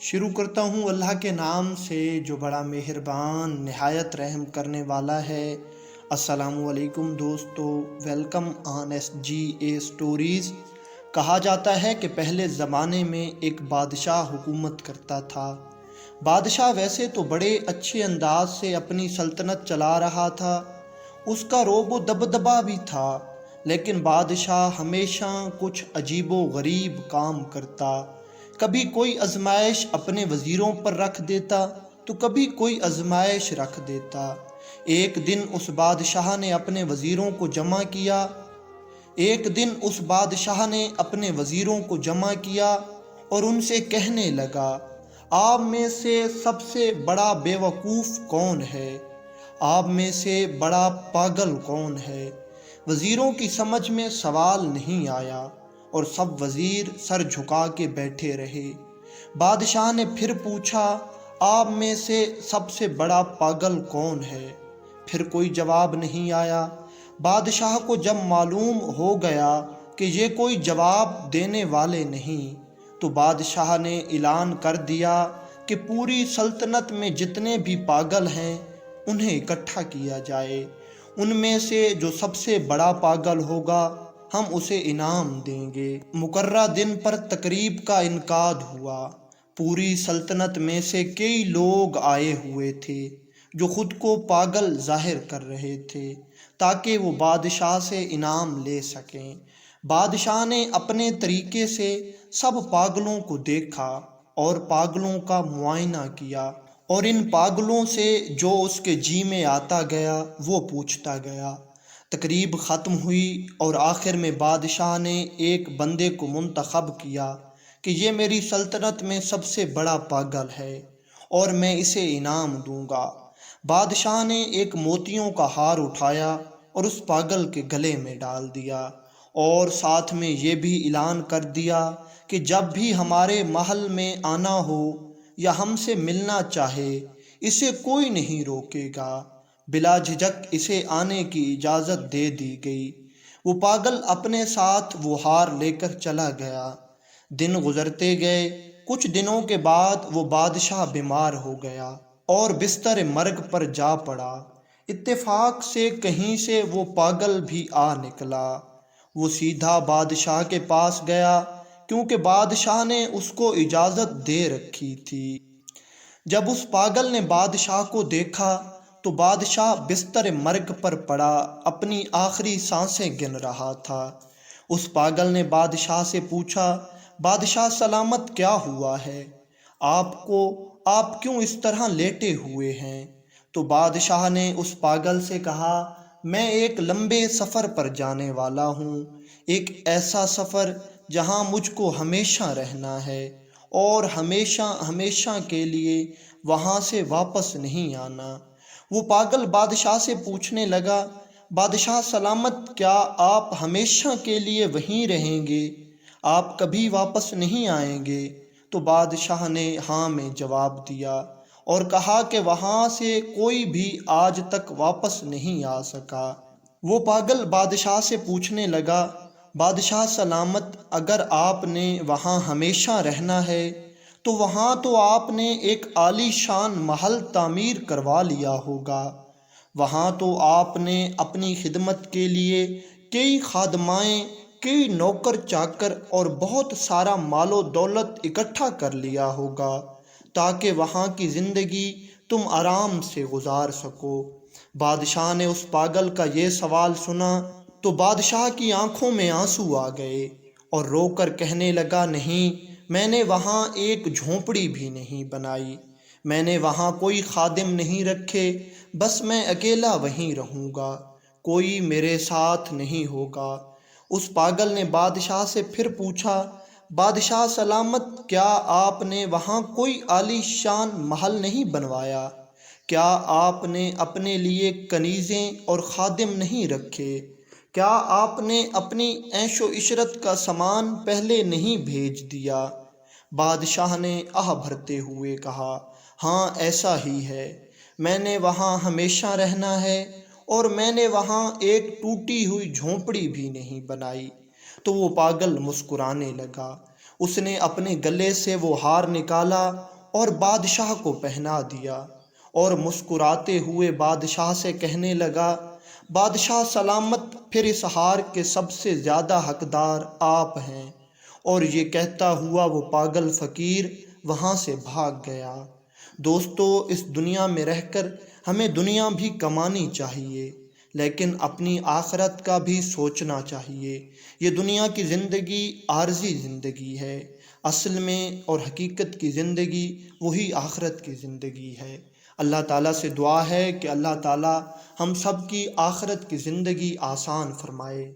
شروع کرتا ہوں اللہ کے نام سے جو بڑا مہربان نہایت رحم کرنے والا ہے۔ السلام علیکم دوستو، welcome on S G A stories. کہا جاتا ہے کہ پہلے زمانے میں ایک بادشاہ حکومت کرتا تھا۔ بادشاہ ویسے تو بڑے اچھے انداز سے اپنی سلطنت چلا رہا تھا، اس کا رعب و دبدبہ بھی تھا، لیکن بادشاہ ہمیشہ کچھ عجیب و غریب کام کرتا۔ کبھی کوئی آزمائش اپنے وزیروں پر رکھ دیتا تو کبھی کوئی آزمائش رکھ دیتا۔ ایک دن اس بادشاہ نے اپنے وزیروں کو جمع کیا اور ان سے کہنے لگا، آپ میں سے سب سے بڑا بیوقوف کون ہے؟ آپ میں سے بڑا پاگل کون ہے؟ وزیروں کی سمجھ میں سوال نہیں آیا اور سب وزیر سر جھکا کے بیٹھے رہے۔ بادشاہ نے پھر پوچھا، آپ میں سے سب سے بڑا پاگل کون ہے؟ پھر کوئی جواب نہیں آیا۔ بادشاہ کو جب معلوم ہو گیا کہ یہ کوئی جواب دینے والے نہیں، تو بادشاہ نے اعلان کر دیا کہ پوری سلطنت میں جتنے بھی پاگل ہیں انہیں اکٹھا کیا جائے۔ ان میں سے جو سب سے بڑا پاگل ہوگا ہم اسے انعام دیں گے۔ مقررہ دن پر تقریب کا انعقاد ہوا۔ پوری سلطنت میں سے کئی لوگ آئے ہوئے تھے جو خود کو پاگل ظاہر کر رہے تھے تاکہ وہ بادشاہ سے انعام لے سکیں۔ بادشاہ نے اپنے طریقے سے سب پاگلوں کو دیکھا اور پاگلوں کا معائنہ کیا، اور ان پاگلوں سے جو اس کے جی میں آتا گیا وہ پوچھتا گیا۔ تقریب ختم ہوئی اور آخر میں بادشاہ نے ایک بندے کو منتخب کیا کہ یہ میری سلطنت میں سب سے بڑا پاگل ہے اور میں اسے انعام دوں گا۔ بادشاہ نے ایک موتیوں کا ہار اٹھایا اور اس پاگل کے گلے میں ڈال دیا، اور ساتھ میں یہ بھی اعلان کر دیا کہ جب بھی ہمارے محل میں آنا ہو یا ہم سے ملنا چاہے اسے کوئی نہیں روکے گا۔ بلا جھجک اسے آنے کی اجازت دے دی گئی۔ وہ پاگل اپنے ساتھ وہ ہار لے کر چلا گیا۔ دن گزرتے گئے۔ کچھ دنوں کے بعد وہ بادشاہ بیمار ہو گیا اور بستر مرگ پر جا پڑا۔ اتفاق سے کہیں سے وہ پاگل بھی آ نکلا۔ وہ سیدھا بادشاہ کے پاس گیا کیونکہ بادشاہ نے اس کو اجازت دے رکھی تھی۔ جب اس پاگل نے بادشاہ کو دیکھا تو بادشاہ بستر مرگ پر پڑا اپنی آخری سانسیں گن رہا تھا۔ اس پاگل نے بادشاہ سے پوچھا، بادشاہ سلامت، کیا ہوا ہے؟ آپ کیوں اس طرح لیٹے ہوئے ہیں؟ تو بادشاہ نے اس پاگل سے کہا، میں ایک لمبے سفر پر جانے والا ہوں، ایک ایسا سفر جہاں مجھ کو ہمیشہ رہنا ہے اور ہمیشہ کے لیے وہاں سے واپس نہیں آنا۔ وہ پاگل بادشاہ سے پوچھنے لگا، بادشاہ سلامت، کیا آپ ہمیشہ کے لیے وہیں رہیں گے؟ آپ کبھی واپس نہیں آئیں گے؟ تو بادشاہ نے ہاں میں جواب دیا اور کہا کہ وہاں سے کوئی بھی آج تک واپس نہیں آ سکا۔ وہ پاگل بادشاہ سے پوچھنے لگا، بادشاہ سلامت، اگر آپ نے وہاں ہمیشہ رہنا ہے تو وہاں تو آپ نے ایک عالی شان محل تعمیر کروا لیا ہوگا، وہاں تو آپ نے اپنی خدمت کے لیے کئی خادمائیں، کئی نوکر چاکر اور بہت سارا مال و دولت اکٹھا کر لیا ہوگا تاکہ وہاں کی زندگی تم آرام سے گزار سکو۔ بادشاہ نے اس پاگل کا یہ سوال سنا تو بادشاہ کی آنکھوں میں آنسو آ گئے اور رو کر کہنے لگا، نہیں، میں نے وہاں ایک جھونپڑی بھی نہیں بنائی، میں نے وہاں کوئی خادم نہیں رکھے، بس میں اکیلا وہیں رہوں گا، کوئی میرے ساتھ نہیں ہوگا۔ اس پاگل نے بادشاہ سے پھر پوچھا، بادشاہ سلامت، کیا آپ نے وہاں کوئی عالی شان محل نہیں بنوایا؟ کیا آپ نے اپنے لیے کنیزیں اور خادم نہیں رکھے؟ کیا آپ نے اپنی عیش و عشرت کا سامان پہلے نہیں بھیج دیا؟ بادشاہ نے آہ بھرتے ہوئے کہا، ہاں ایسا ہی ہے، میں نے وہاں ہمیشہ رہنا ہے اور میں نے وہاں ایک ٹوٹی ہوئی جھونپڑی بھی نہیں بنائی۔ تو وہ پاگل مسکرانے لگا۔ اس نے اپنے گلے سے وہ ہار نکالا اور بادشاہ کو پہنا دیا، اور مسکراتے ہوئے بادشاہ سے کہنے لگا، بادشاہ سلامت، پھر اس ہار کے سب سے زیادہ حقدار آپ ہیں۔ اور یہ کہتا ہوا وہ پاگل فقیر وہاں سے بھاگ گیا۔ دوستو، اس دنیا میں رہ کر ہمیں دنیا بھی کمانی چاہیے، لیکن اپنی آخرت کا بھی سوچنا چاہیے۔ یہ دنیا کی زندگی عارضی زندگی ہے، اصل میں اور حقیقت کی زندگی وہی آخرت کی زندگی ہے۔ اللہ تعالیٰ سے دعا ہے کہ اللہ تعالیٰ ہم سب کی آخرت کی زندگی آسان فرمائے۔